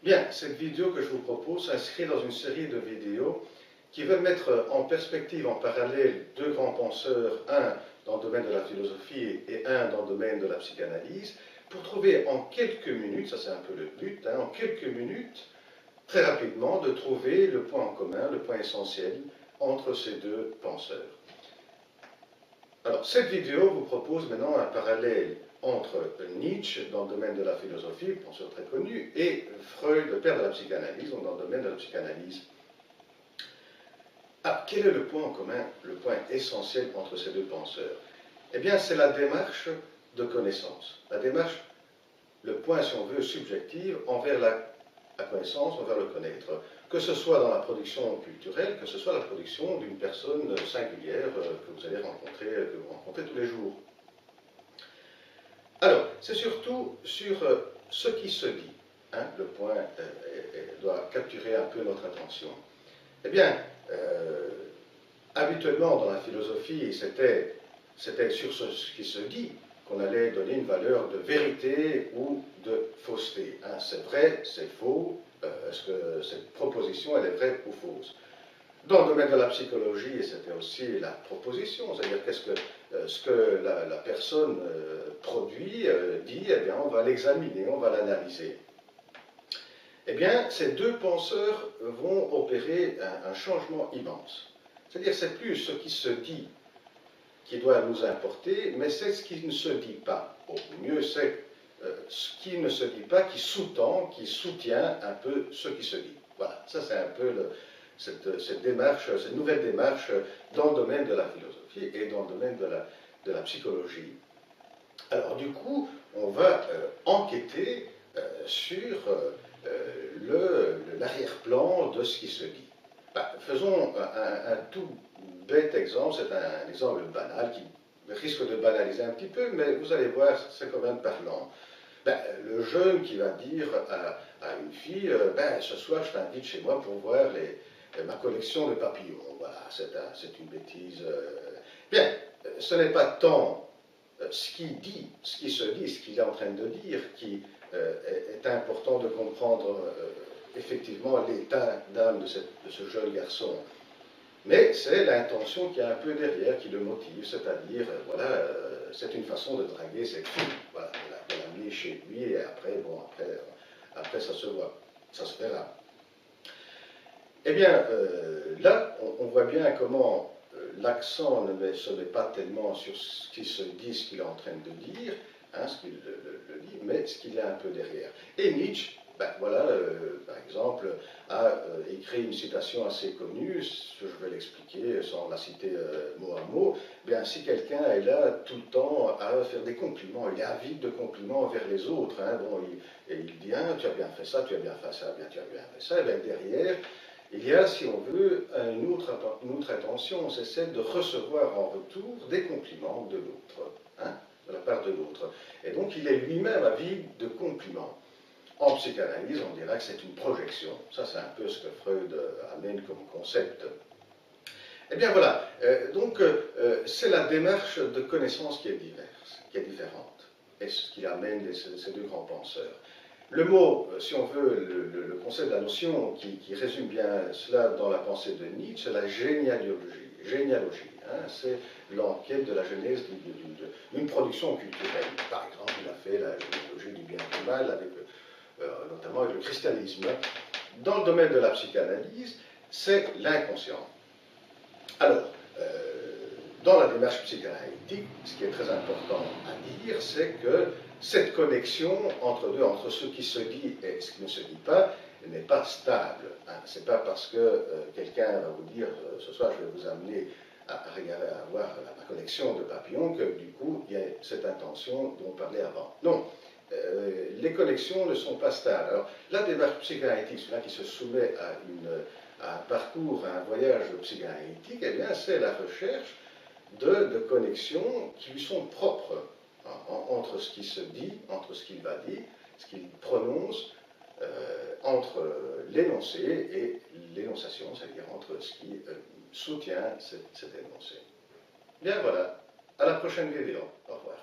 Bien, cette vidéo que je vous propose s'inscrit dans une série de vidéos qui veulent mettre en perspective, en parallèle, deux grands penseurs, un dans le domaine de la philosophie et un dans le domaine de la psychanalyse, pour trouver en quelques minutes, ça c'est un peu le but, en quelques minutes, très rapidement, de trouver le point en commun, le point essentiel entre ces deux penseurs. Alors, cette vidéo vous propose maintenant un parallèle entre Nietzsche, dans le domaine de la philosophie, penseur très connu, et Freud, le père de la psychanalyse, donc dans le domaine de la psychanalyse. Ah, quel est le point en commun, le point essentiel entre ces deux penseurs? Eh bien, c'est la démarche de connaissance. La démarche, le point, si on veut, subjectif envers la connaissance, envers le connaître. Que ce soit dans la production culturelle, que ce soit la production d'une personne singulière que vous allez rencontrer, que vous rencontrez tous les jours. Alors, c'est surtout sur ce qui se dit. Le point doit capturer un peu notre attention. Eh bien, habituellement dans la philosophie, c'était sur ce qui se dit qu'on allait donner une valeur de vérité ou de fausseté. C'est vrai, c'est faux, est-ce que cette proposition elle est vraie ou fausse? Dans le domaine de la psychologie, c'était aussi la proposition, c'est-à-dire ce que la personne produit, dit, eh bien, on va l'examiner, on va l'analyser. Eh bien, ces deux penseurs vont opérer un changement immense. C'est-à-dire, c'est plus ce qui se dit qui doit nous importer, mais c'est ce qui ne se dit pas. Au mieux, c'est ce qui ne se dit pas qui sous-tend, qui soutient un peu ce qui se dit. Voilà, ça c'est un peu cette démarche, cette nouvelle démarche dans le domaine de la philosophie et dans le domaine de la psychologie. Alors du coup, on va enquêter sur l'arrière-plan de ce qui se dit. Faisons un tout bête exemple, c'est un exemple banal qui risque de banaliser un petit peu, mais vous allez voir, c'est quand même parlant. Le jeune qui va dire à une fille, ce soir je t'invite chez moi pour voir ma collection de papillons. Voilà, c'est une bêtise. Bien, ce n'est pas tant ce qu'il dit, ce qui se dit, ce qu'il est en train de dire, qui est important de comprendre effectivement l'état d'âme de ce jeune garçon. Mais c'est l'intention qui est un peu derrière, qui le motive, c'est-à-dire, c'est une façon de draguer cette fille, voilà, de l'amener chez lui, et après ça se voit, ça se verra. Eh bien, là, on voit bien comment l'accent se met pas tellement sur ce qui se dit, ce qu'il est en train de dire, ce qu'il le dit, mais ce qu'il y a un peu derrière. Et Nietzsche, par exemple, a écrit une citation assez connue, je vais l'expliquer sans la citer mot à mot. Bien, si quelqu'un est là tout le temps à faire des compliments, il est avide de compliments envers les autres, il dit, tu as bien fait ça, tu as bien fait ça, bien, tu as bien fait ça, et bien derrière, il y a, si on veut, une autre intention, c'est celle de recevoir en retour des compliments de l'autre, de la part de l'autre. Et donc il est lui-même avide de compliments. En psychanalyse, on dirait que c'est une projection. Ça, c'est un peu ce que Freud amène comme concept. Eh bien voilà, c'est la démarche de connaissance qui est diverse, qui est différente, et ce qui amène ces deux grands penseurs. Le mot, si on veut, le concept de la notion qui résume bien cela dans la pensée de Nietzsche, c'est la généalogie. C'est l'enquête de la genèse d'une production culturelle. Par exemple, il a fait la généalogie du bien et du mal, notamment avec le christianisme. Dans le domaine de la psychanalyse, c'est l'inconscient. Alors, dans la démarche psychanalytique, ce qui est très important à dire, c'est que cette connexion entre ce qui se dit et ce qui ne se dit pas, n'est pas stable. Ce n'est pas parce que quelqu'un va vous dire ce soir je vais vous amener à voir la collection de papillons que du coup il y a cette intention dont on parlait avant. Non, les connexions ne sont pas stables. Alors, la démarche psychanalytique, celui qui se soumet à un parcours, à un voyage psychanalytique, eh bien, c'est la recherche de connexions qui lui sont propres entre ce qui se dit, entre ce qu'il va dire, ce qu'il prononce, entre l'énoncé et l'énonciation, c'est-à-dire entre ce qui soutient cet énoncé. Bien voilà, à la prochaine vidéo. Au revoir.